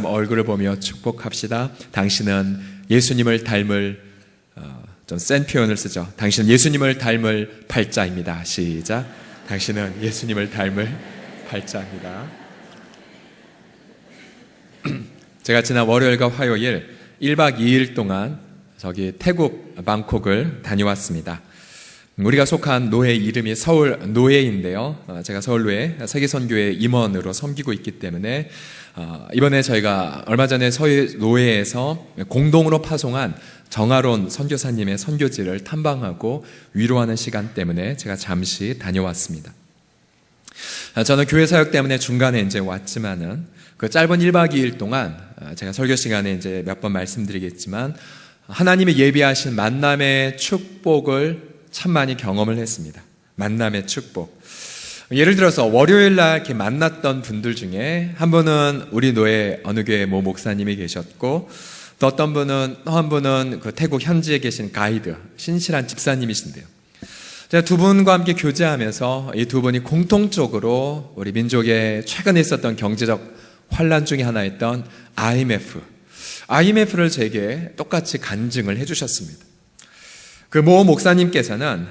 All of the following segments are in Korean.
얼굴을 보며 축복합시다. 당신은 예수님을 닮을 좀 센 표현을 쓰죠. 당신은 예수님을 닮을 팔자입니다. 시작. 당신은 예수님을 닮을 팔자입니다. 제가 지난 월요일과 화요일 1박 2일 동안 저기 태국 방콕을 다녀왔습니다. 우리가 속한 노회 이름이 서울 노회인데요. 제가 서울 노회 세계선교회 임원으로 섬기고 있기 때문에 이번에 저희가 얼마 전에 서울 노회에서 공동으로 파송한 정아론 선교사님의 선교지를 탐방하고 위로하는 시간 때문에 제가 잠시 다녀왔습니다. 저는 교회 사역 때문에 중간에 이제 왔지만은 그 짧은 1박 2일 동안 제가 설교 시간에 이제 몇 번 말씀드리겠지만 하나님이 예비하신 만남의 축복을 참 많이 경험을 했습니다. 만남의 축복. 예를 들어서 월요일 날 이렇게 만났던 분들 중에 한 분은 우리 노예 어느 교회 모 목사님이 계셨고, 또 어떤 분은 한 분은 그 태국 현지에 계신 가이드 신실한 집사님이신데요. 제가 두 분과 함께 교제하면서 이 두 분이 공통적으로 우리 민족에 최근에 있었던 경제적 환란 중에 하나였던 IMF를 제게 똑같이 간증을 해주셨습니다. 그 모 목사님께서는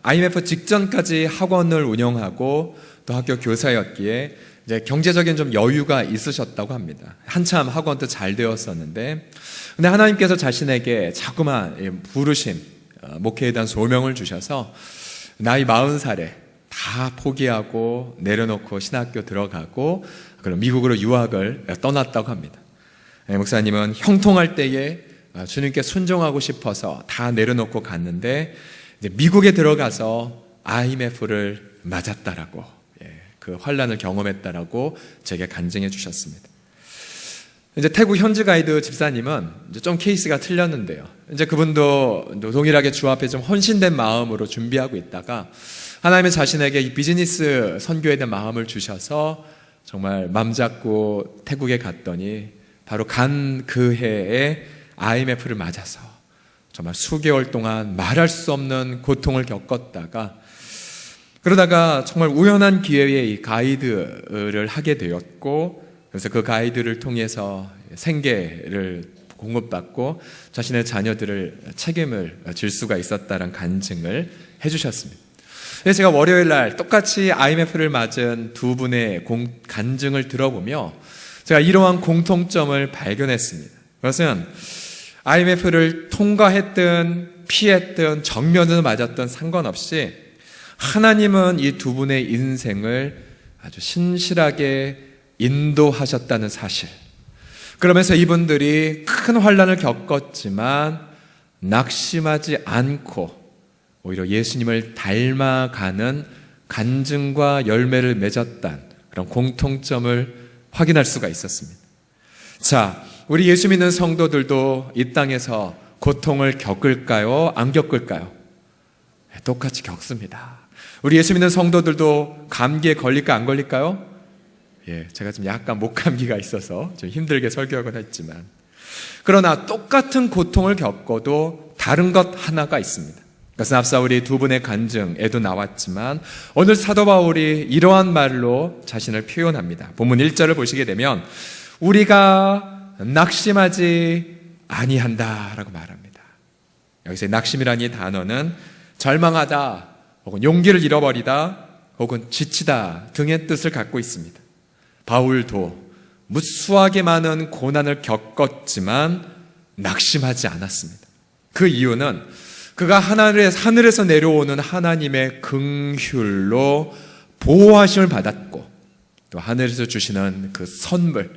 IMF 직전까지 학원을 운영하고 또 학교 교사였기에 이제 경제적인 좀 여유가 있으셨다고 합니다. 한참 학원도 잘 되었었는데, 근데 하나님께서 자신에게 자꾸만 부르심, 목회에 대한 소명을 주셔서 나이 40살에 다 포기하고 내려놓고 신학교 들어가고 그럼 미국으로 유학을 떠났다고 합니다. 목사님은 형통할 때에 주님께 순종하고 싶어서 다 내려놓고 갔는데 이제 미국에 들어가서 IMF를 맞았다라고, 그 환란을 경험했다라고 제게 간증해 주셨습니다. 이제 태국 현지 가이드 집사님은 이제 좀 케이스가 틀렸는데요. 이제 그분도 동일하게 주 앞에 좀 헌신된 마음으로 준비하고 있다가 하나님의 자신에게 이 비즈니스 선교에 대한 마음을 주셔서 정말 맘 잡고 태국에 갔더니 바로 간 그 해에 IMF를 맞아서 정말 수개월 동안 말할 수 없는 고통을 겪었다가, 그러다가 정말 우연한 기회에 이 가이드를 하게 되었고, 그래서 그 가이드를 통해서 생계를 공급받고 자신의 자녀들을 책임을 질 수가 있었다는 간증을 해주셨습니다. 그래서 제가 월요일 날 똑같이 IMF를 맞은 두 분의 간증을 들어보며 제가 이러한 공통점을 발견했습니다. 그것은 IMF를 통과했든 피했든 정면으로 맞았든 상관없이 하나님은 이 두 분의 인생을 아주 신실하게 인도하셨다는 사실, 그러면서 이분들이 큰 환난을 겪었지만 낙심하지 않고 오히려 예수님을 닮아가는 간증과 열매를 맺었다는 그런 공통점을 확인할 수가 있었습니다. 자, 우리 예수 믿는 성도들도 이 땅에서 고통을 겪을까요? 안 겪을까요? 똑같이 겪습니다. 우리 예수 믿는 성도들도 감기에 걸릴까 안 걸릴까요? 제가 좀 약간 목감기가 있어서 좀 힘들게 설교하곤 했지만, 그러나 똑같은 고통을 겪어도 다른 것 하나가 있습니다. 그것은 앞서 우리 두 분의 간증에도 나왔지만 오늘 사도 바울이 이러한 말로 자신을 표현합니다. 본문 1절을 보시게 되면 우리가 낙심하지 아니한다라고 말합니다. 여기서 낙심이라는 단어는 절망하다 혹은 용기를 잃어버리다 혹은 지치다 등의 뜻을 갖고 있습니다. 바울도 무수하게 많은 고난을 겪었지만 낙심하지 않았습니다. 그 이유는 그가 하늘에서 내려오는 하나님의 긍휼로 보호하심을 받았고, 또 하늘에서 주시는 그 선물,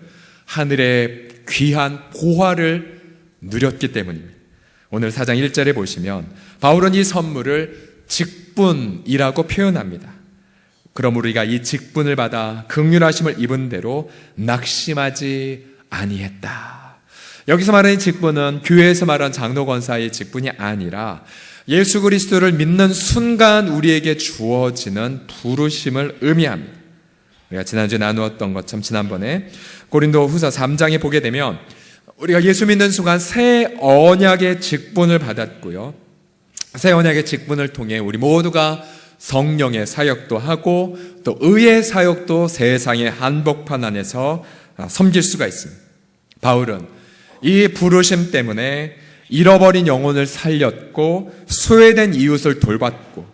하늘의 귀한 보화를 누렸기 때문입니다. 오늘 4장 1절에 보시면 바울은 이 선물을 직분이라고 표현합니다. 그럼 우리가 이 직분을 받아 긍휼하심을 입은 대로 낙심하지 아니했다. 여기서 말하는 직분은 교회에서 말하는 장로 권사의 직분이 아니라 예수 그리스도를 믿는 순간 우리에게 주어지는 부르심을 의미합니다. 우리가 지난주에 나누었던 것처럼 지난번에 고린도 후서 3장에 보게 되면 우리가 예수 믿는 순간 새 언약의 직분을 받았고요, 새 언약의 직분을 통해 우리 모두가 성령의 사역도 하고 또 의의 사역도 세상의 한복판 안에서 섬길 수가 있습니다. 바울은 이 부르심 때문에 잃어버린 영혼을 살렸고 소외된 이웃을 돌봤고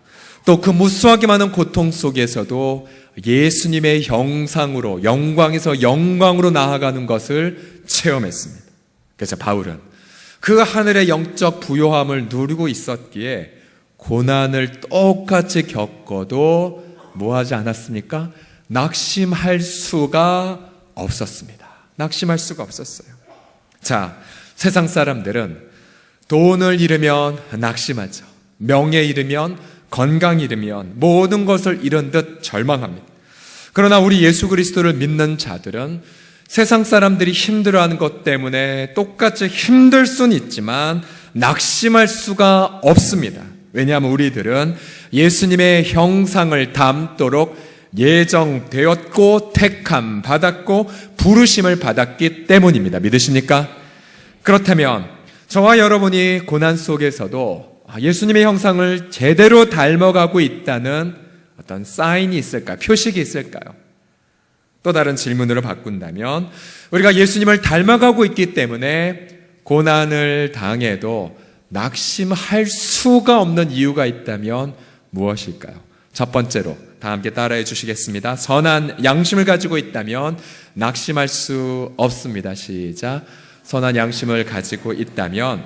또 그 무수하게 많은 고통 속에서도 예수님의 형상으로 영광에서 영광으로 나아가는 것을 체험했습니다. 그래서 바울은 그 하늘의 영적 부요함을 누리고 있었기에 고난을 똑같이 겪어도 뭐하지 않았습니까? 낙심할 수가 없었습니다. 낙심할 수가 없었어요. 자, 세상 사람들은 돈을 잃으면 낙심하죠. 명예 잃으면, 건강 잃으면 모든 것을 잃은 듯 절망합니다. 그러나 우리 예수 그리스도를 믿는 자들은 세상 사람들이 힘들어하는 것 때문에 똑같이 힘들 수는 있지만 낙심할 수가 없습니다. 왜냐하면 우리들은 예수님의 형상을 담도록 예정되었고 택함 받았고 부르심을 받았기 때문입니다. 믿으십니까? 그렇다면 저와 여러분이 고난 속에서도 예수님의 형상을 제대로 닮아가고 있다는 어떤 사인이 있을까요? 표식이 있을까요? 또 다른 질문으로 바꾼다면 우리가 예수님을 닮아가고 있기 때문에 고난을 당해도 낙심할 수가 없는 이유가 있다면 무엇일까요? 첫 번째로 다 함께 따라해 주시겠습니다. 선한 양심을 가지고 있다면 낙심할 수 없습니다. 시작. 선한 양심을 가지고 있다면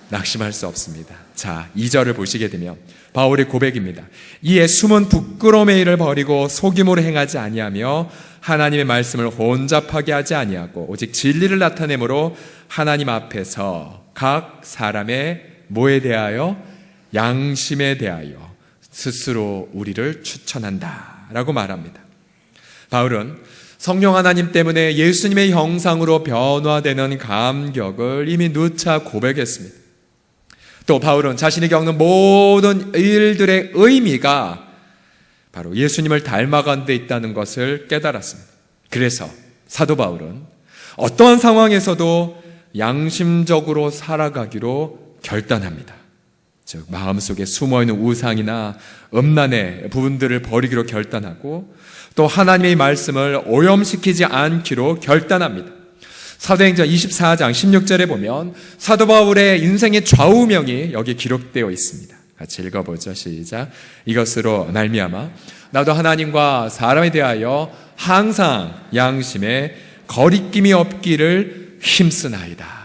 낙심할 수 없습니다. 자, 2절을 보시게 되면 바울의 고백입니다. 이에 숨은 부끄러움의 일을 버리고 속임으로 행하지 아니하며 하나님의 말씀을 혼잡하게 하지 아니하고 오직 진리를 나타내므로 하나님 앞에서 각 사람의 뭐에 대하여? 양심에 대하여 스스로 우리를 추천한다 라고 말합니다. 바울은 성령 하나님 때문에 예수님의 형상으로 변화되는 감격을 이미 누차 고백했습니다. 또 바울은 자신이 겪는 모든 일들의 의미가 바로 예수님을 닮아간 데 있다는 것을 깨달았습니다. 그래서 사도 바울은 어떠한 상황에서도 양심적으로 살아가기로 결단합니다. 즉 마음속에 숨어있는 우상이나 음란의 부분들을 버리기로 결단하고 또 하나님의 말씀을 오염시키지 않기로 결단합니다. 사도행전 24장 16절에 보면 사도 바울의 인생의 좌우명이 여기 기록되어 있습니다. 같이 읽어보죠. 시작. 이것으로 말미암아 나도 하나님과 사람에 대하여 항상 양심에 거리낌이 없기를 힘쓰나이다.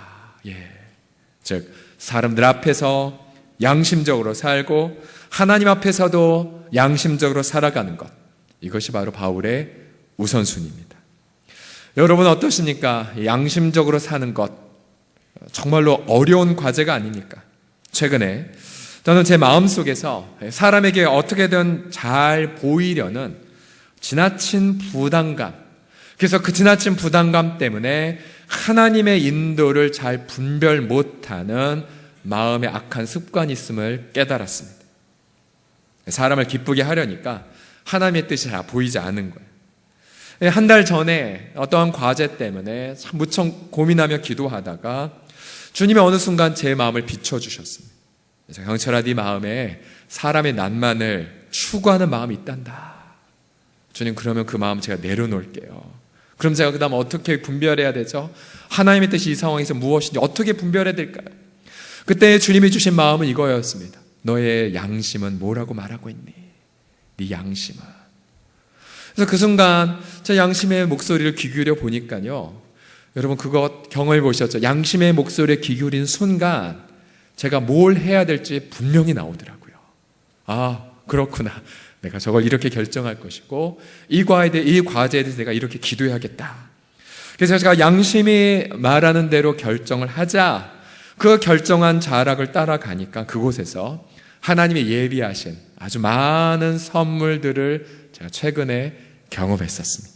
즉 사람들 앞에서 양심적으로 살고 하나님 앞에서도 양심적으로 살아가는 것, 이것이 바로 바울의 우선순위입니다. 여러분 어떠십니까? 양심적으로 사는 것 정말로 어려운 과제가 아닙니까? 최근에 저는 제 마음속에서 사람에게 어떻게든 잘 보이려는 지나친 부담감, 그래서 그 지나친 부담감 때문에 하나님의 인도를 잘 분별 못하는 마음의 악한 습관이 있음을 깨달았습니다. 사람을 기쁘게 하려니까 하나님의 뜻이 잘 보이지 않은 거예요. 한 달 전에 어떠한 과제 때문에 참 무척 고민하며 기도하다가 주님이 어느 순간 제 마음을 비춰주셨습니다. 그래서 형철아, 네 마음에 사람의 난만을 추구하는 마음이 있단다. 주님, 그러면 그 마음 제가 내려놓을게요. 그럼 제가 그 다음 어떻게 분별해야 되죠? 하나님의 뜻이 이 상황에서 무엇인지 어떻게 분별해야 될까요? 그때 주님이 주신 마음은 이거였습니다. 너의 양심은 뭐라고 말하고 있니? 네 양심은. 그래서 그 순간 제 양심의 목소리를 귀 기울여 보니까요, 여러분 그것 경험해 보셨죠? 양심의 목소리에 귀 기울인 순간 제가 뭘 해야 될지 분명히 나오더라고요. 아, 그렇구나. 내가 저걸 이렇게 결정할 것이고 이 과제에 대해서 내가 이렇게 기도해야겠다. 그래서 제가 양심이 말하는 대로 결정을 하자 그 결정한 자락을 따라가니까 그곳에서 하나님이 예비하신 아주 많은 선물들을 제가 최근에 경험했었습니다.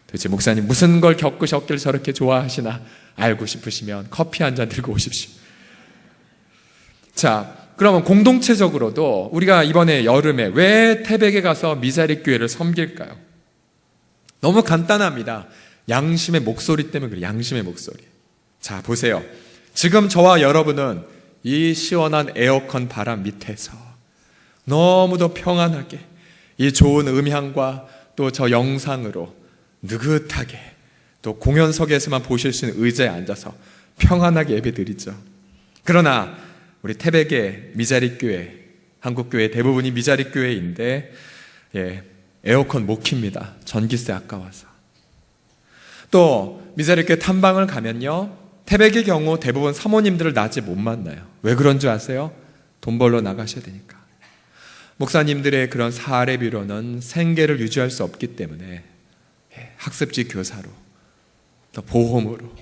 도대체 목사님 무슨 걸 겪으셨길래 저렇게 좋아하시나 알고 싶으시면 커피 한 잔 들고 오십시오. 자, 그러면 공동체적으로도 우리가 이번에 여름에 왜 태백에 가서 미자리 교회를 섬길까요? 너무 간단합니다. 양심의 목소리 때문에 그래요. 양심의 목소리. 자, 보세요. 지금 저와 여러분은 이 시원한 에어컨 바람 밑에서 너무도 평안하게 이 좋은 음향과 또 저 영상으로 느긋하게 또 공연석에서만 보실 수 있는 의자에 앉아서 평안하게 예배드리죠. 그러나 우리 태백의 미자립교회, 한국교회 대부분이 미자립교회인데 에어컨 못 킵니다. 전기세 아까워서. 또 미자립교회 탐방을 가면요, 태백의 경우 대부분 사모님들을 낮에 못 만나요. 왜 그런 줄 아세요? 돈 벌러 나가셔야 되니까. 목사님들의 그런 사례비로는 생계를 유지할 수 없기 때문에 학습지 교사로, 또 보험으로,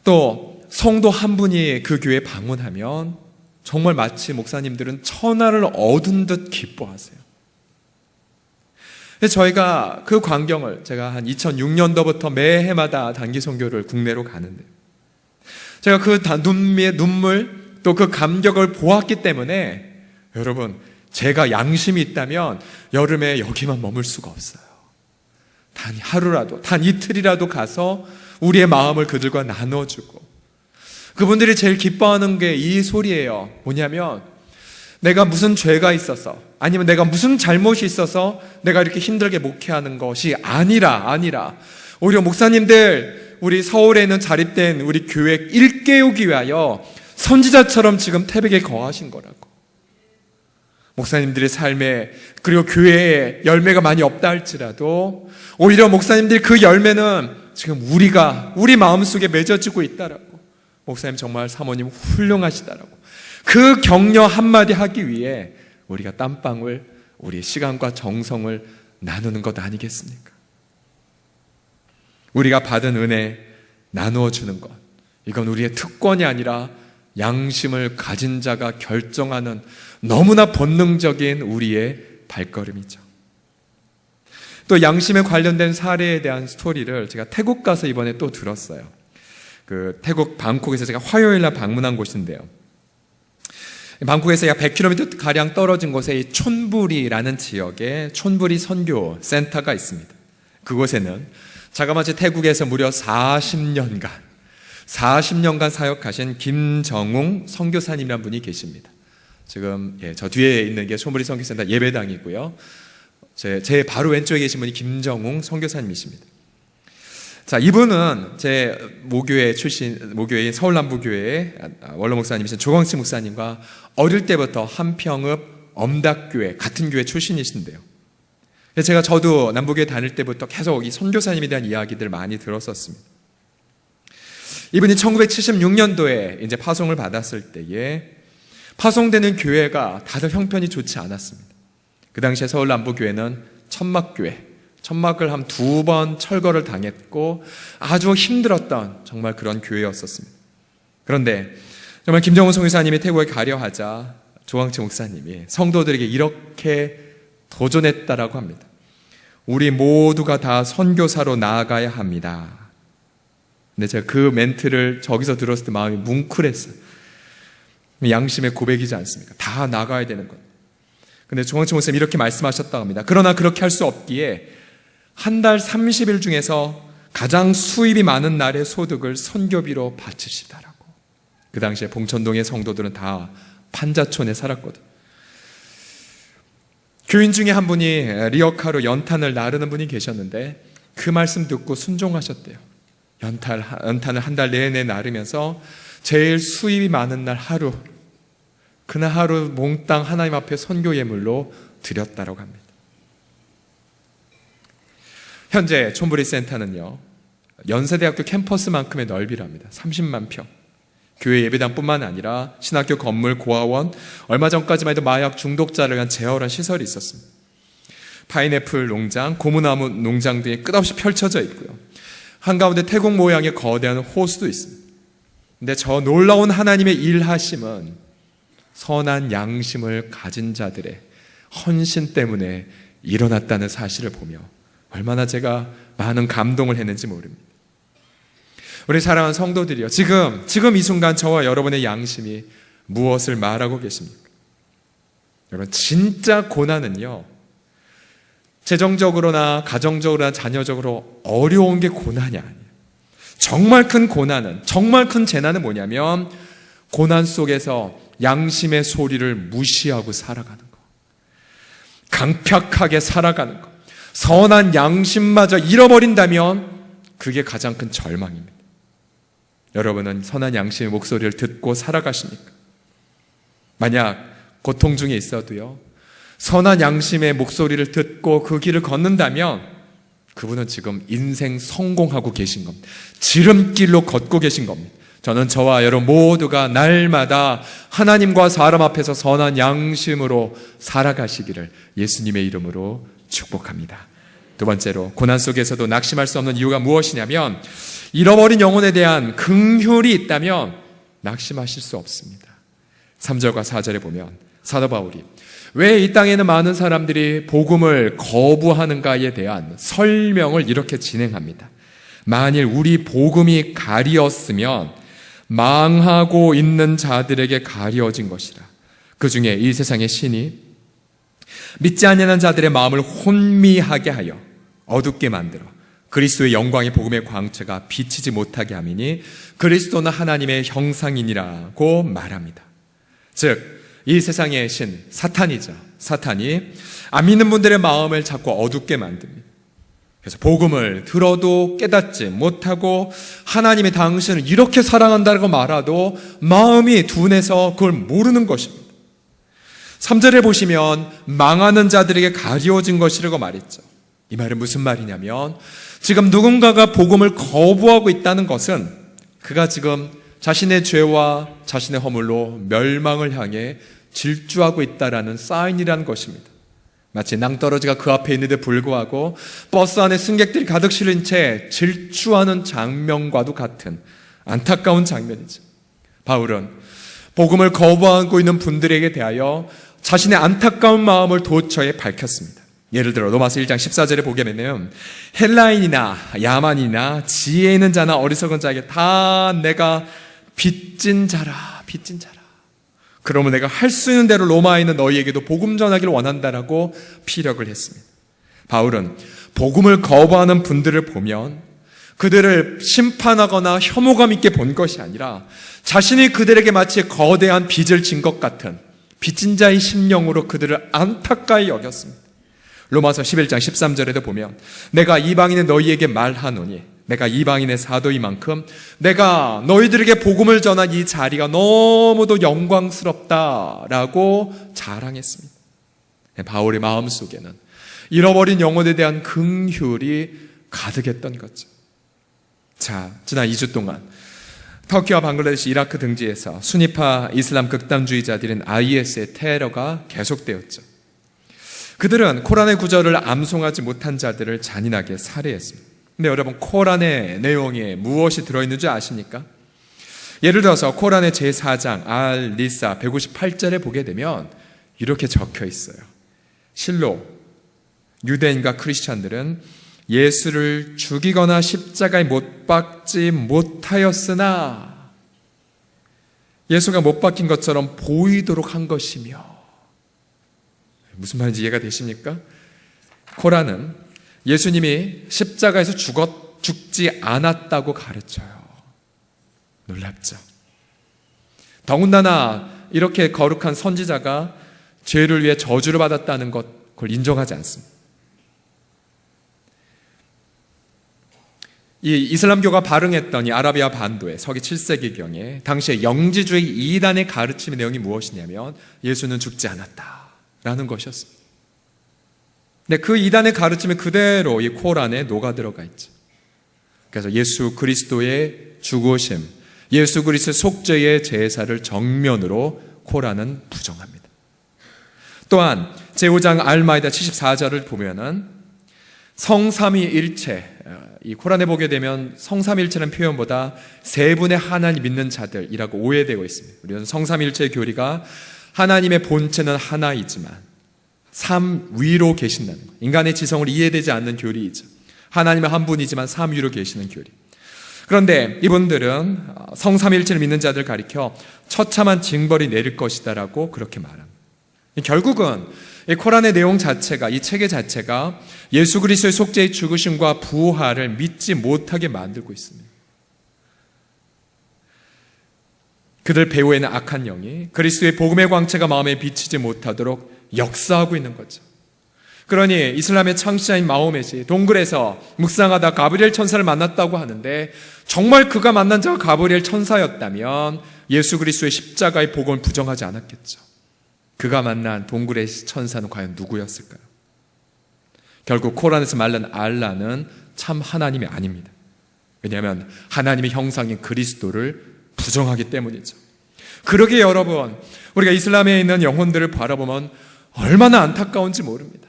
또 성도 한 분이 그 교회에 방문하면 정말 마치 목사님들은 천하를 얻은 듯 기뻐하세요. 저희가 그 광경을, 제가 한 2006년도부터 매해마다 단기 선교를 국내로 가는데, 제가 그 눈물 또 그 감격을 보았기 때문에 여러분, 제가 양심이 있다면 여름에 여기만 머물 수가 없어요. 단 하루라도, 단 이틀이라도 가서 우리의 마음을 그들과 나눠주고, 그분들이 제일 기뻐하는 게 이 소리예요. 뭐냐면, 내가 무슨 죄가 있어서, 아니면 내가 무슨 잘못이 있어서 내가 이렇게 힘들게 목회하는 것이 아니라 오히려 목사님들, 우리 서울에 있는 자립된 우리 교회 일깨우기 위하여 선지자처럼 지금 태백에 거하신 거라고. 목사님들의 삶에, 그리고 교회에 열매가 많이 없다 할지라도 오히려 목사님들이 그 열매는 지금 우리 마음속에 맺어지고 있다라고. 목사님 정말 사모님 훌륭하시다라고. 그 격려 한마디 하기 위해 우리가 땀방울, 우리의 시간과 정성을 나누는 것 아니겠습니까? 우리가 받은 은혜 나누어 주는 것, 이건 우리의 특권이 아니라 양심을 가진 자가 결정하는 너무나 본능적인 우리의 발걸음이죠. 또 양심에 관련된 사례에 대한 스토리를 제가 태국 가서 이번에 또 들었어요. 그 태국 방콕에서 제가 화요일 날 방문한 곳인데요, 방콕에서 약 100km 가량 떨어진 곳에 이 촌부리라는 지역에 촌부리 선교 센터가 있습니다. 그곳에는 자그마치 태국에서 무려 40년간 사역하신 김정웅 선교사님이라는 분이 계십니다. 지금 저 뒤에 있는 게 촌부리 선교센터 예배당이고요. 제 바로 왼쪽에 계신 분이 김정웅 선교사님이십니다. 자, 이분은 제 모교회인 서울남부교회의 원로 목사님이신 조광치 목사님과 어릴 때부터 한평읍 엄닥교회 같은 교회 출신이신데요. 저도 남부교회 다닐 때부터 계속 이 선교사님에 대한 이야기들을 많이 들었었습니다. 이분이 1976년도에 이제 파송을 받았을 때에 파송되는 교회가 다들 형편이 좋지 않았습니다. 그 당시에 서울 남부교회는 천막을 한 2번 철거를 당했고 아주 힘들었던 정말 그런 교회였었습니다. 그런데 정말 김정훈 선교사님이 태국에 가려 하자 조광채 목사님이 성도들에게 이렇게 도전했다라고 합니다. 우리 모두가 다 선교사로 나아가야 합니다. 근데 제가 그 멘트를 저기서 들었을 때 마음이 뭉클했어요. 양심의 고백이지 않습니까? 다 나가야 되는 것. 근데 조광채 목사님이 이렇게 말씀하셨다고 합니다. 그러나 그렇게 할 수 없기에 한 달 30일 중에서 가장 수입이 많은 날의 소득을 선교비로 바치시다라고. 그 당시에 봉천동의 성도들은 다 판자촌에 살았거든. 교인 중에 한 분이 리어카로 연탄을 나르는 분이 계셨는데 그 말씀 듣고 순종하셨대요. 연탄을 한 달 내내 나르면서 제일 수입이 많은 날 하루, 그날 하루 몽땅 하나님 앞에 선교 예물로 드렸다라고 합니다. 현재 촌부리 센터는요, 연세대학교 캠퍼스만큼의 넓이랍니다. 30만 평. 교회 예배당뿐만 아니라 신학교 건물, 고아원, 얼마 전까지만 해도 마약 중독자를 위한 재활원 시설이 있었습니다. 파인애플 농장, 고무나무 농장 등이 끝없이 펼쳐져 있고요. 한가운데 태국 모양의 거대한 호수도 있습니다. 근데 저 놀라운 하나님의 일하심은 선한 양심을 가진 자들의 헌신 때문에 일어났다는 사실을 보며 얼마나 제가 많은 감동을 했는지 모릅니다. 우리 사랑하는 성도들이요, 지금 이 순간 저와 여러분의 양심이 무엇을 말하고 계십니까? 여러분, 진짜 고난은요, 재정적으로나 가정적으로나 자녀적으로 어려운 게 고난이 아니에요. 정말 큰 고난은, 정말 큰 재난은 뭐냐면 고난 속에서 양심의 소리를 무시하고 살아가는 거, 강팍하게 살아가는 거, 선한 양심마저 잃어버린다면 그게 가장 큰 절망입니다. 여러분은 선한 양심의 목소리를 듣고 살아가십니까? 만약 고통 중에 있어도요, 선한 양심의 목소리를 듣고 그 길을 걷는다면 그분은 지금 인생 성공하고 계신 겁니다. 지름길로 걷고 계신 겁니다. 저는 저와 여러분 모두가 날마다 하나님과 사람 앞에서 선한 양심으로 살아가시기를 예수님의 이름으로 축복합니다. 두 번째로, 고난 속에서도 낙심할 수 없는 이유가 무엇이냐면, 잃어버린 영혼에 대한 긍휼이 있다면 낙심하실 수 없습니다. 3절과 4절에 보면 사도 바울이 왜 이 땅에는 많은 사람들이 복음을 거부하는가에 대한 설명을 이렇게 진행합니다. 만일 우리 복음이 가리었으면 망하고 있는 자들에게 가려진 것이라. 그 중에 이 세상의 신이 믿지 않는 자들의 마음을 혼미하게 하여 어둡게 만들어 그리스도의 영광의 복음의 광채가 비치지 못하게 함이니 그리스도는 하나님의 형상이니라고 말합니다. 즉, 이 세상의 신 사탄이죠. 사탄이 안 믿는 분들의 마음을 자꾸 어둡게 만듭니다. 그래서 복음을 들어도 깨닫지 못하고 하나님이 당신을 이렇게 사랑한다고 말해도 마음이 둔해서 그걸 모르는 것입니다. 3절에 보시면 망하는 자들에게 가리워진 것이라고 말했죠. 이 말은 무슨 말이냐면, 지금 누군가가 복음을 거부하고 있다는 것은 그가 지금 자신의 죄와 자신의 허물로 멸망을 향해 질주하고 있다라는 사인이라는 것입니다. 마치 낭떠러지가 그 앞에 있는데 불구하고 버스 안에 승객들이 가득 실린 채 질주하는 장면과도 같은 안타까운 장면이죠. 바울은 복음을 거부하고 있는 분들에게 대하여 자신의 안타까운 마음을 도처에 밝혔습니다. 예를 들어 로마서 1장 14절에 보게 되면 헬라인이나 야만이나 지혜 있는 자나 어리석은 자에게 다 내가 빚진 자라. 그러면 내가 할 수 있는 대로 로마에 있는 너희에게도 복음 전하기를 원한다라고 피력을 했습니다. 바울은 복음을 거부하는 분들을 보면 그들을 심판하거나 혐오감 있게 본 것이 아니라 자신이 그들에게 마치 거대한 빚을 진 것 같은 빚진 자의 심령으로 그들을 안타까이 여겼습니다. 로마서 11장 13절에도 보면 내가 이방인의 너희에게 말하노니 내가 이방인의 사도이만큼 내가 너희들에게 복음을 전한 이 자리가 너무도 영광스럽다라고 자랑했습니다. 바울의 마음속에는 잃어버린 영혼에 대한 긍휼이 가득했던 거죠. 자, 지난 2주 동안 터키와 방글라데시, 이라크 등지에서 순위파 이슬람 극단주의자들인 IS의 테러가 계속되었죠. 그들은 코란의 구절을 암송하지 못한 자들을 잔인하게 살해했습니다. 근데 여러분, 코란의 내용에 무엇이 들어있는 줄 아십니까? 예를 들어서 코란의 제4장 알-니사 158절에 보게 되면 이렇게 적혀 있어요. 실로 유대인과 크리스찬들은 예수를 죽이거나 십자가에 못 박지 못하였으나 예수가 못 박힌 것처럼 보이도록 한 것이며, 무슨 말인지 이해가 되십니까? 코란은 예수님이 십자가에서 죽지 않았다고 가르쳐요. 놀랍죠? 더군다나 이렇게 거룩한 선지자가 죄를 위해 저주를 받았다는 것, 그걸 인정하지 않습니다. 이 이슬람교가 발흥했던 이 아라비아 반도의 서기 7세기경에 당시에 영지주의 이단의 가르침의 내용이 무엇이냐면 예수는 죽지 않았다라는 것이었습니다. 근데 그 이단의 가르침이 그대로 이 코란에 녹아 들어가 있죠. 그래서 예수 그리스도의 죽으심, 예수 그리스도의 속죄의 제사를 정면으로 코란은 부정합니다. 또한 제5장 알마이다 74절을 보면은 성삼위일체, 이 코란에 보게 되면 성삼위일체라는 표현보다 세 분의 하나님 믿는 자들이라고 오해되고 있습니다. 우리는 성삼위일체의 교리가 하나님의 본체는 하나이지만 삼위로 계신다는 것, 인간의 지성을 이해되지 않는 교리이죠. 하나님은 한 분이지만 삼위로 계시는 교리. 그런데 이분들은 성삼일체를 믿는 자들 가리켜 처참한 징벌이 내릴 것이다라고 그렇게 말합니다. 결국은 이 코란의 내용 자체가, 이 체계 자체가 예수 그리스도의 속죄의 죽으심과 부활을 믿지 못하게 만들고 있습니다. 그들 배후에는 악한 영이 그리스도의 복음의 광채가 마음에 비치지 못하도록 역사하고 있는 거죠. 그러니 이슬람의 창시자인 마호멧이 동굴에서 묵상하다 가브리엘 천사를 만났다고 하는데, 정말 그가 만난 자가 가브리엘 천사였다면 예수 그리스도의 십자가의 복음을 부정하지 않았겠죠. 그가 만난 동굴의 천사는 과연 누구였을까요? 결국 코란에서 말한 알라는 참 하나님이 아닙니다. 왜냐하면 하나님의 형상인 그리스도를 부정하기 때문이죠. 그러기에 여러분, 우리가 이슬람에 있는 영혼들을 바라보면 얼마나 안타까운지 모릅니다.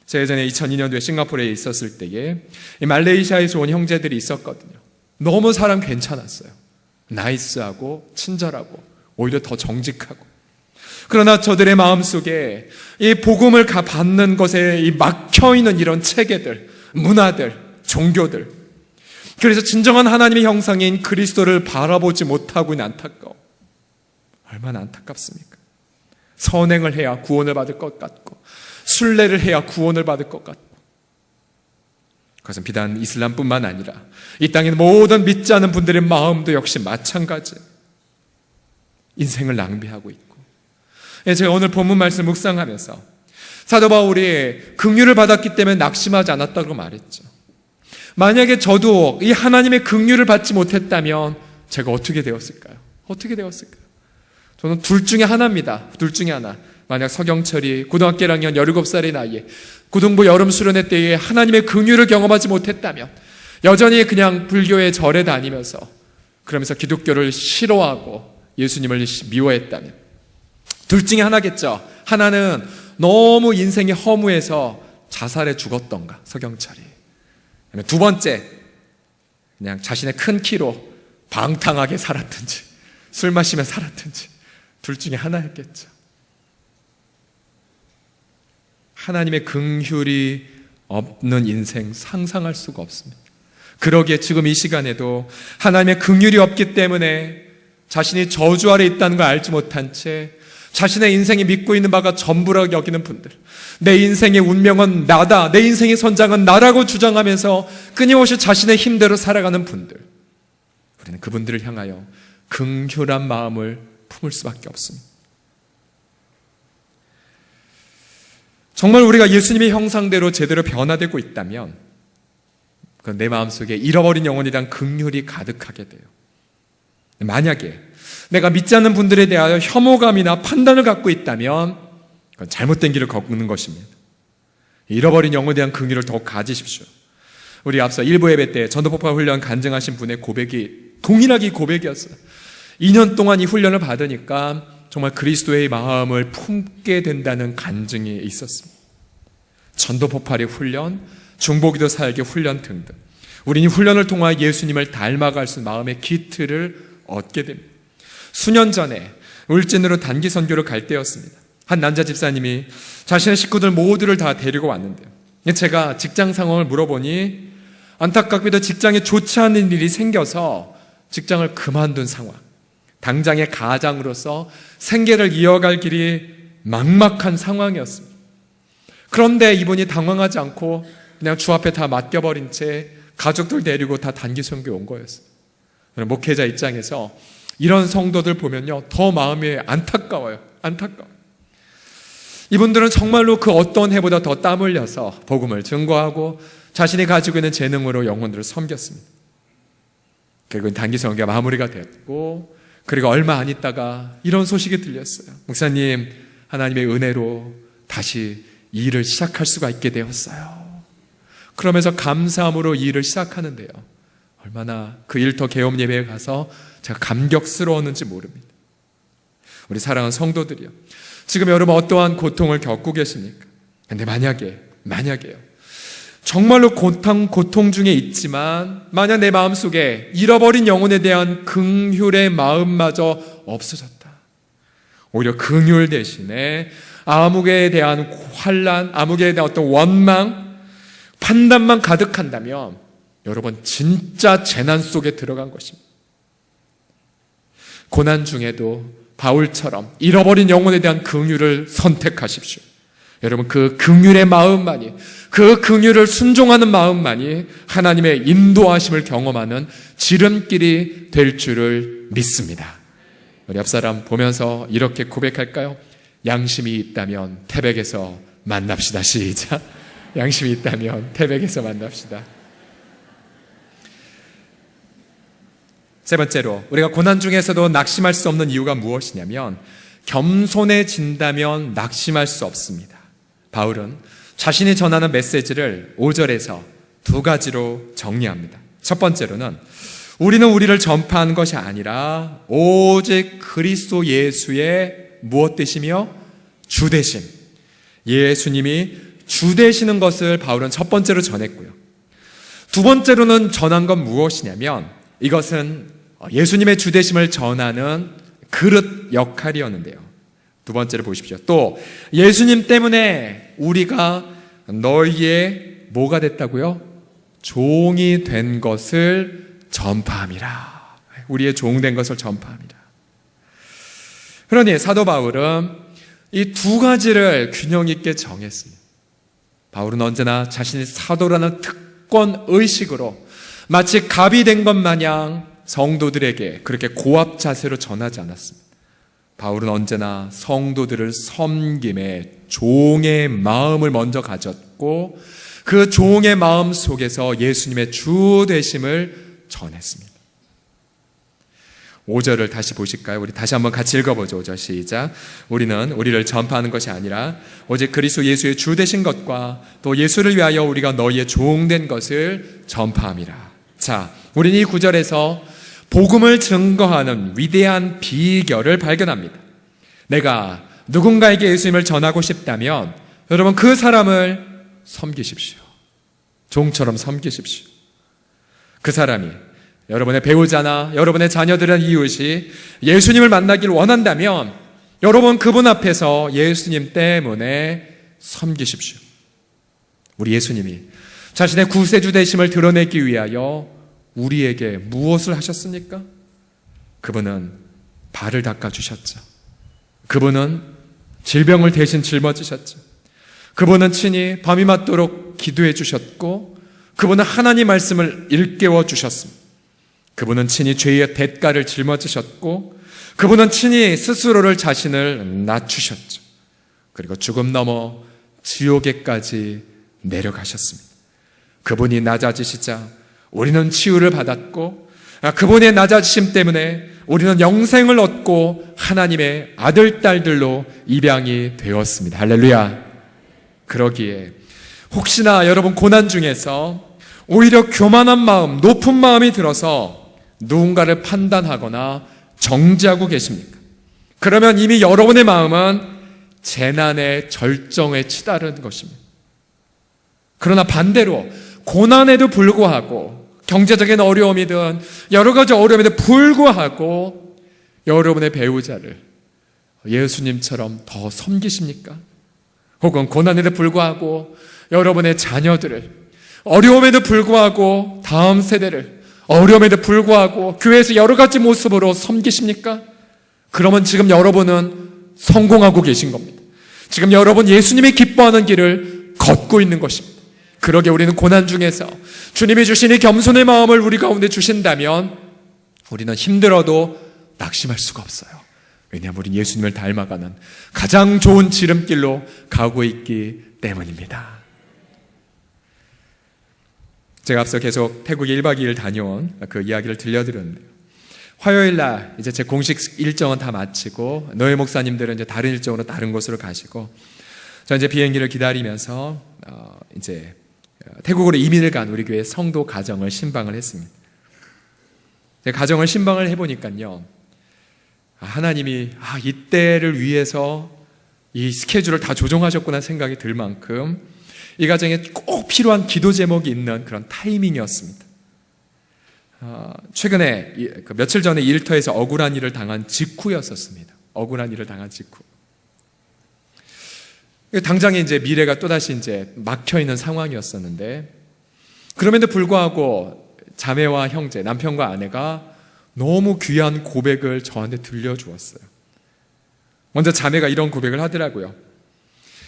제가 예전에 2002년도에 싱가포르에 있었을 때에 이 말레이시아에서 온 형제들이 있었거든요. 너무 사람 괜찮았어요. 나이스하고 친절하고 오히려 더 정직하고. 그러나 저들의 마음속에 이 복음을 받는 것에 이 막혀있는 이런 체계들, 문화들, 종교들, 그래서 진정한 하나님의 형상인 그리스도를 바라보지 못하고 있는 안타까움, 얼마나 안타깝습니까? 선행을 해야 구원을 받을 것 같고, 순례를 해야 구원을 받을 것 같고, 그것은 비단 이슬람뿐만 아니라 이 땅의 모든 믿지 않는 분들의 마음도 역시 마찬가지. 인생을 낭비하고 있고. 제가 오늘 본문 말씀 묵상하면서 사도 바울이 긍휼을 받았기 때문에 낙심하지 않았다고 말했죠. 만약에 저도 이 하나님의 긍휼을 받지 못했다면 제가 어떻게 되었을까요? 어떻게 되었을까요? 저는 둘 중에 하나입니다. 둘 중에 하나. 만약 서경철이 고등학교 1학년 17살의 나이에 고등부 여름 수련회 때에 하나님의 긍휼을 경험하지 못했다면, 여전히 그냥 불교의 절에 다니면서 그러면서 기독교를 싫어하고 예수님을 미워했다면, 둘 중에 하나겠죠. 하나는 너무 인생이 허무해서 자살해 죽었던가, 서경철이. 두 번째, 그냥 자신의 큰 키로 방탕하게 살았든지 술 마시며 살았든지, 둘 중에 하나였겠죠. 하나님의 긍휼이 없는 인생 상상할 수가 없습니다. 그러기에 지금 이 시간에도 하나님의 긍휼이 없기 때문에 자신이 저주 아래 있다는 걸 알지 못한 채 자신의 인생이 믿고 있는 바가 전부라고 여기는 분들, 내 인생의 운명은 나다, 내 인생의 선장은 나라고 주장하면서 끊임없이 자신의 힘대로 살아가는 분들, 우리는 그분들을 향하여 긍휼한 마음을 품을 수밖에 없습니다. 정말 우리가 예수님의 형상대로 제대로 변화되고 있다면 그건 내 마음속에 잃어버린 영혼에 대한 긍휼이 가득하게 돼요. 만약에 내가 믿지 않는 분들에 대하여 혐오감이나 판단을 갖고 있다면 그건 잘못된 길을 걷는 것입니다. 잃어버린 영혼에 대한 긍휼을 더욱 가지십시오. 우리 앞서 일부 예배 때 전도폭발 훈련 간증하신 분의 고백이 동일하게 고백이었어요. 2년 동안 이 훈련을 받으니까 정말 그리스도의 마음을 품게 된다는 간증이 있었습니다. 전도폭발의 훈련, 중보기도 사역의 훈련 등등, 우리는 이 훈련을 통하여 예수님을 닮아갈 수 있는 마음의 기틀을 얻게 됩니다. 수년 전에 울진으로 단기 선교를 갈 때였습니다. 한 남자 집사님이 자신의 식구들 모두를 다 데리고 왔는데요, 제가 직장 상황을 물어보니 안타깝게도 직장에 좋지 않은 일이 생겨서 직장을 그만둔 상황, 당장의 가장으로서 생계를 이어갈 길이 막막한 상황이었습니다. 그런데 이분이 당황하지 않고 그냥 주 앞에 다 맡겨버린 채 가족들 데리고 다 단기 선교에 온 거였어요. 목회자 입장에서 이런 성도들 보면요, 더 마음이 안타까워요. 안타까워요. 이분들은 정말로 그 어떤 해보다 더 땀 흘려서 복음을 증거하고 자신이 가지고 있는 재능으로 영혼들을 섬겼습니다. 결국은 단기 선교가 마무리가 됐고, 그리고 얼마 안 있다가 이런 소식이 들렸어요. 목사님, 하나님의 은혜로 다시 이 일을 시작할 수가 있게 되었어요. 그러면서 감사함으로 이 일을 시작하는데요, 얼마나 그 일 더 개업 예배에 가서 제가 감격스러웠는지 모릅니다. 우리 사랑하는 성도들이요, 지금 여러분 어떠한 고통을 겪고 계십니까? 근데 만약에요, 정말로 고통 중에 있지만 만약 내 마음속에 잃어버린 영혼에 대한 긍휼의 마음마저 없어졌다, 오히려 긍휼 대신에 암흑에 대한 환난, 암흑에 대한 어떤 원망, 판단만 가득한다면 여러분 진짜 재난 속에 들어간 것입니다. 고난 중에도 바울처럼 잃어버린 영혼에 대한 긍휼을 선택하십시오. 여러분, 그 긍휼의 마음만이, 그 긍휼을 순종하는 마음만이 하나님의 인도하심을 경험하는 지름길이 될 줄을 믿습니다. 우리 옆사람 보면서 이렇게 고백할까요? 양심이 있다면 태백에서 만납시다. 시작. 양심이 있다면 태백에서 만납시다. 세 번째로, 우리가 고난 중에서도 낙심할 수 없는 이유가 무엇이냐면 겸손해진다면 낙심할 수 없습니다. 바울은 자신이 전하는 메시지를 5절에서 두 가지로 정리합니다. 첫 번째로는 우리는 우리를 전파하는 것이 아니라 오직 그리스도 예수의 무엇 되시며 주 되심, 예수님이 주 되시는 것을 바울은 첫 번째로 전했고요. 두 번째로는 전한 건 무엇이냐면 이것은 예수님의 주 되심을 전하는 그릇 역할이었는데요. 두 번째로 보십시오. 또 예수님 때문에 우리가 너희의 뭐가 됐다고요? 종이 된 것을 전파함이라. 우리의 종 된 것을 전파함이라. 그러니 사도 바울은 이 두 가지를 균형 있게 정했습니다. 바울은 언제나 자신이 사도라는 특권 의식으로 마치 갑이 된 것 마냥 성도들에게 그렇게 고압 자세로 전하지 않았습니다. 바울은 언제나 성도들을 섬김에 종의 마음을 먼저 가졌고 그 종의 마음 속에서 예수님의 주 되심을 전했습니다. 5절을 다시 보실까요? 우리 다시 한번 같이 읽어보죠. 5절 시작. 우리는 우리를 전파하는 것이 아니라 오직 그리스도 예수의 주 되신 것과 또 예수를 위하여 우리가 너희의 종된 것을 전파함이라. 자, 우리는 이 9절에서 복음을 증거하는 위대한 비결을 발견합니다. 내가 누군가에게 예수님을 전하고 싶다면 여러분 그 사람을 섬기십시오. 종처럼 섬기십시오. 그 사람이 여러분의 배우자나 여러분의 자녀들은 이웃이 예수님을 만나길 원한다면 여러분 그분 앞에서 예수님 때문에 섬기십시오. 우리 예수님이 자신의 구세주 되심을 드러내기 위하여 우리에게 무엇을 하셨습니까? 그분은 발을 닦아주셨죠. 그분은 질병을 대신 짊어지셨죠. 그분은 친히 밤이 맞도록 기도해 주셨고 그분은 하나님 말씀을 일깨워 주셨습니다. 그분은 친히 죄의 대가를 짊어지셨고 그분은 친히 스스로를 자신을 낮추셨죠. 그리고 죽음 넘어 지옥에까지 내려가셨습니다. 그분이 낮아지시자 우리는 치유를 받았고 그분의 낮아지심 때문에 우리는 영생을 얻고 하나님의 아들, 딸들로 입양이 되었습니다. 할렐루야. 그러기에 혹시나 여러분 고난 중에서 오히려 교만한 마음, 높은 마음이 들어서 누군가를 판단하거나 정죄하고 계십니까? 그러면 이미 여러분의 마음은 재난의 절정에 치달은 것입니다. 그러나 반대로 고난에도 불구하고 경제적인 어려움이든 여러 가지 어려움에도 불구하고 여러분의 배우자를 예수님처럼 더 섬기십니까? 혹은 고난에도 불구하고 여러분의 자녀들을 어려움에도 불구하고 다음 세대를 어려움에도 불구하고 교회에서 여러 가지 모습으로 섬기십니까? 그러면 지금 여러분은 성공하고 계신 겁니다. 지금 여러분 예수님이 기뻐하는 길을 걷고 있는 것입니다. 그러게 우리는 고난 중에서 주님이 주신 이 겸손의 마음을 우리 가운데 주신다면 우리는 힘들어도 낙심할 수가 없어요. 왜냐하면 우리는 예수님을 닮아가는 가장 좋은 지름길로 가고 있기 때문입니다. 제가 앞서 계속 태국에 1박 2일 다녀온 그 이야기를 들려드렸는데요. 화요일 날 이제 제 공식 일정은 다 마치고 노예 목사님들은 이제 다른 일정으로 다른 곳으로 가시고 저 이제 비행기를 기다리면서 이제 태국으로 이민을 간 우리 교회 성도 가정을 신방을 했습니다. 가정을 신방을 해보니까요, 하나님이 이때를 위해서 이 스케줄을 다 조정하셨구나 생각이 들 만큼 이 가정에 꼭 필요한 기도 제목이 있는 그런 타이밍이었습니다. 최근에 며칠 전에 일터에서 억울한 일을 당한 직후였었습니다. 억울한 일을 당한 직후. 당장에 이제 미래가 또다시 이제 막혀 있는 상황이었었는데, 그럼에도 불구하고 자매와 형제, 남편과 아내가 너무 귀한 고백을 저한테 들려주었어요. 먼저 자매가 이런 고백을 하더라고요.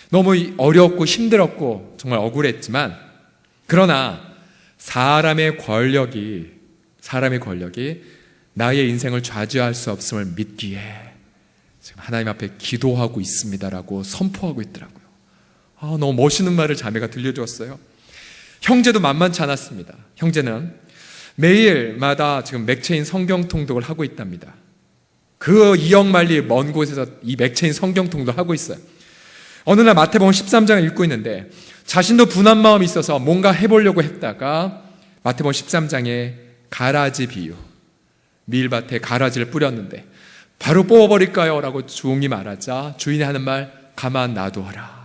너무 어렵고 힘들었고 정말 억울했지만, 그러나 사람의 권력이 나의 인생을 좌지할 수 없음을 믿기에 지금 하나님 앞에 기도하고 있습니다라고 선포하고 있더라고요. 너무 멋있는 말을 자매가 들려주었어요. 형제도 만만치 않았습니다. 형제는 매일마다 지금 맥체인 성경 통독을 하고 있답니다. 그 2억 마리 먼 곳에서 이 맥체인 성경 통독을 하고 있어요. 어느 날 마태복음 13장을 읽고 있는데 자신도 분한 마음이 있어서 뭔가 해보려고 했다가 마태복음 13장에 가라지 비유, 밀밭에 가라지를 뿌렸는데 바로 뽑아버릴까요? 라고 주인이 말하자 주인이 하는 말, 가만 놔두어라.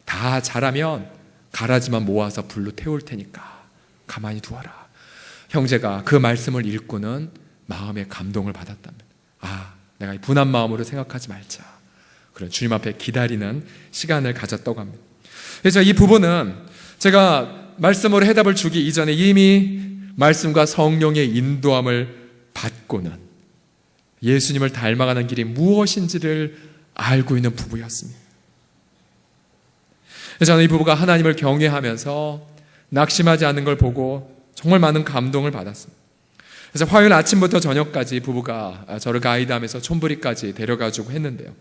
다 자라면 가라지만 모아서 불로 태울 테니까 가만히 두어라. 형제가 그 말씀을 읽고는 마음의 감동을 받았답니다. 내가 이 분한 마음으로 생각하지 말자. 그런 주님 앞에 기다리는 시간을 가졌다고 합니다. 그래서 이 부분은 제가 말씀으로 해답을 주기 이전에 이미 말씀과 성령의 인도함을 받고는 예수님을 닮아가는 길이 무엇인지를 알고 있는 부부였습니다. 그래서 저는 이 부부가 하나님을 경외하면서 낙심하지 않는 걸 보고 정말 많은 감동을 받았습니다. 그래서 화요일 아침부터 저녁까지 부부가 저를 가이드하면서 촌부리까지 데려가주고 했는데요.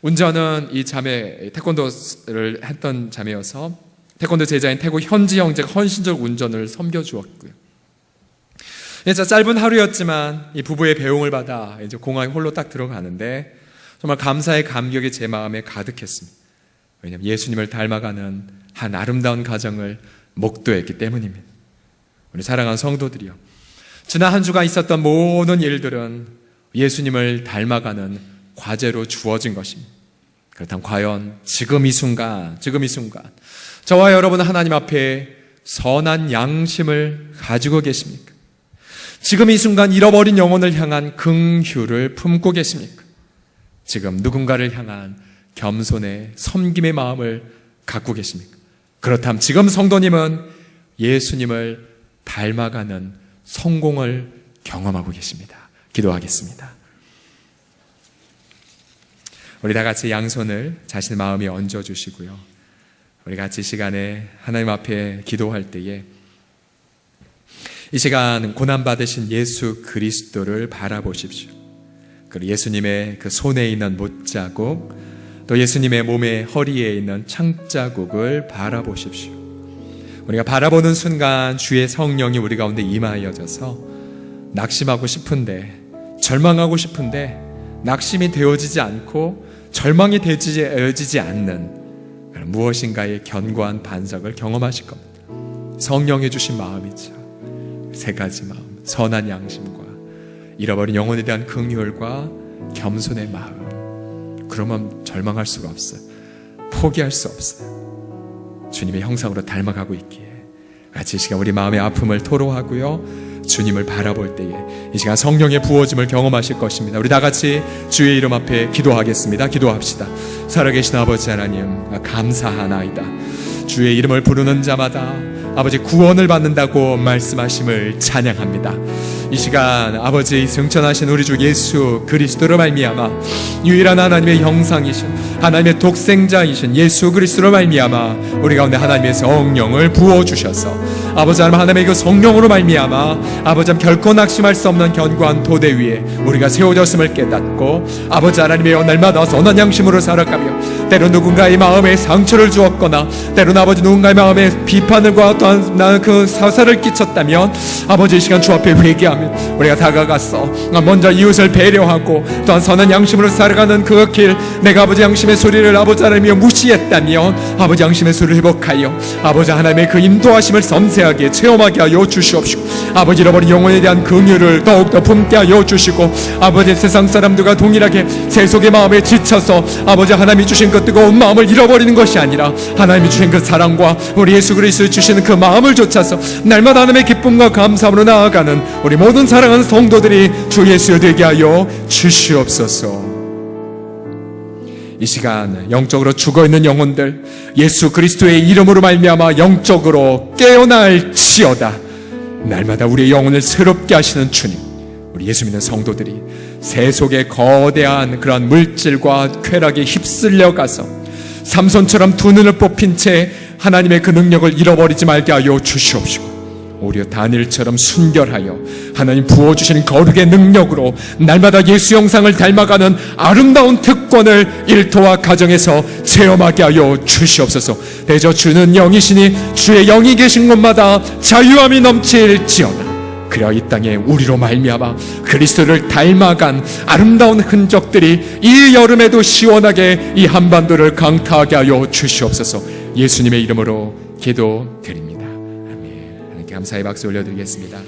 운전은 이 자매, 태권도를 했던 자매여서 태권도 제자인 태국 현지 형제가 헌신적 운전을 섬겨주었고요. 진짜 짧은 하루였지만 이 부부의 배웅을 받아 이제 공항에 홀로 딱 들어가는데 정말 감사의 감격이 제 마음에 가득했습니다. 왜냐하면 예수님을 닮아가는 한 아름다운 가정을 목도했기 때문입니다. 우리 사랑하는 성도들이요, 지난 한 주간 있었던 모든 일들은 예수님을 닮아가는 과제로 주어진 것입니다. 그렇다면 과연 지금 이 순간 저와 여러분은 하나님 앞에 선한 양심을 가지고 계십니까? 지금 이 순간 잃어버린 영혼을 향한 긍휼을 품고 계십니까? 지금 누군가를 향한 겸손의 섬김의 마음을 갖고 계십니까? 그렇다면 지금 성도님은 예수님을 닮아가는 성공을 경험하고 계십니다. 기도하겠습니다. 우리 다 같이 양손을 자신의 마음에 얹어주시고요, 우리 같이 시간에 하나님 앞에 기도할 때에 이 시간 고난받으신 예수 그리스도를 바라보십시오. 그리고 예수님의 그 손에 있는 못자국, 또 예수님의 몸의 허리에 있는 창자국을 바라보십시오. 우리가 바라보는 순간 주의 성령이 우리 가운데 임하여져서 낙심하고 싶은데, 절망하고 싶은데 낙심이 되어지지 않고 절망이 되어지지 않는 무엇인가의 견고한 반석을 경험하실 겁니다. 성령이 주신 마음이죠. 세 가지 마음, 선한 양심과 잃어버린 영혼에 대한 긍휼과 겸손의 마음. 그러면 절망할 수가 없어요. 포기할 수 없어요. 주님의 형상으로 닮아가고 있기에 같이 이 시간 우리 마음의 아픔을 토로하고요, 주님을 바라볼 때에 이 시간 성령의 부어짐을 경험하실 것입니다. 우리 다 같이 주의 이름 앞에 기도하겠습니다. 기도합시다. 살아계신 아버지 하나님, 감사하나이다. 주의 이름을 부르는 자마다 아버지 구원을 받는다고 말씀하심을 찬양합니다. 이 시간 아버지 승천하신 우리 주 예수 그리스도로 말미암아 유일한 하나님의 형상이신 하나님의 독생자이신 예수 그리스도로 말미암아 우리 가운데 하나님의 성령을 부어주셔서 아버지 하나님의 그 성령으로 말미암아 아버지 결코 낙심할 수 없는 견고한 토대 위에 우리가 세워졌음을 깨닫고 아버지 하나님의 날마다 선한 양심으로 살아가며 때로 누군가의 마음에 상처를 주었거나 때로는 아버지 누군가의 마음에 비판과 또한 그 사사를 끼쳤다면 아버지 이 시간 주 앞에 회개하며 우리가 다가가서 먼저 이웃을 배려하고 또한 선한 양심으로 살아가는 그 길, 내가 아버지 양심의 소리를 아버지 하나님이 무시했다면 아버지 양심의 소리를 회복하여 아버지 하나님의 그 인도하심을 섬세하게 체험하게 하여 주시옵시고 아버지 잃어버린 영혼에 대한 긍휼을 더욱더 품게 하여 주시고 아버지 세상 사람들과 동일하게 세속의 마음에 지쳐서 아버지 하나님이 주신 그 뜨거운 마음을 잃어버리는 것이 아니라 하나님이 주신 그 사랑과 우리 예수 그리스도 주시는 그 마음을 좇아서 날마다 하나님의 기쁨과 감사함으로 나아가는 우리 모든 사랑하는 성도들이 주 예수 되게 하여 주시옵소서. 이 시간 영적으로 죽어있는 영혼들 예수 그리스도의 이름으로 말미암아 영적으로 깨어날지어다. 날마다 우리의 영혼을 새롭게 하시는 주님, 우리 예수 믿는 성도들이 세속의 거대한 그런 물질과 쾌락에 휩쓸려 가서 삼손처럼 두 눈을 뽑힌 채 하나님의 그 능력을 잃어버리지 말게 하여 주시옵시고 오히려 다니엘처럼 순결하여 하나님 부어주시는 거룩의 능력으로 날마다 예수 형상을 닮아가는 아름다운 특권을 일터와 가정에서 체험하게 하여 주시옵소서. 대저 주는 영이시니 주의 영이 계신 곳마다 자유함이 넘칠지어다. 그리하여 이 땅에 우리로 말미암아 그리스도를 닮아간 아름다운 흔적들이 이 여름에도 시원하게 이 한반도를 강타하게 하여 주시옵소서. 예수님의 이름으로 기도드립니다. 아멘. 하나님께 감사의 박수 올려드리겠습니다.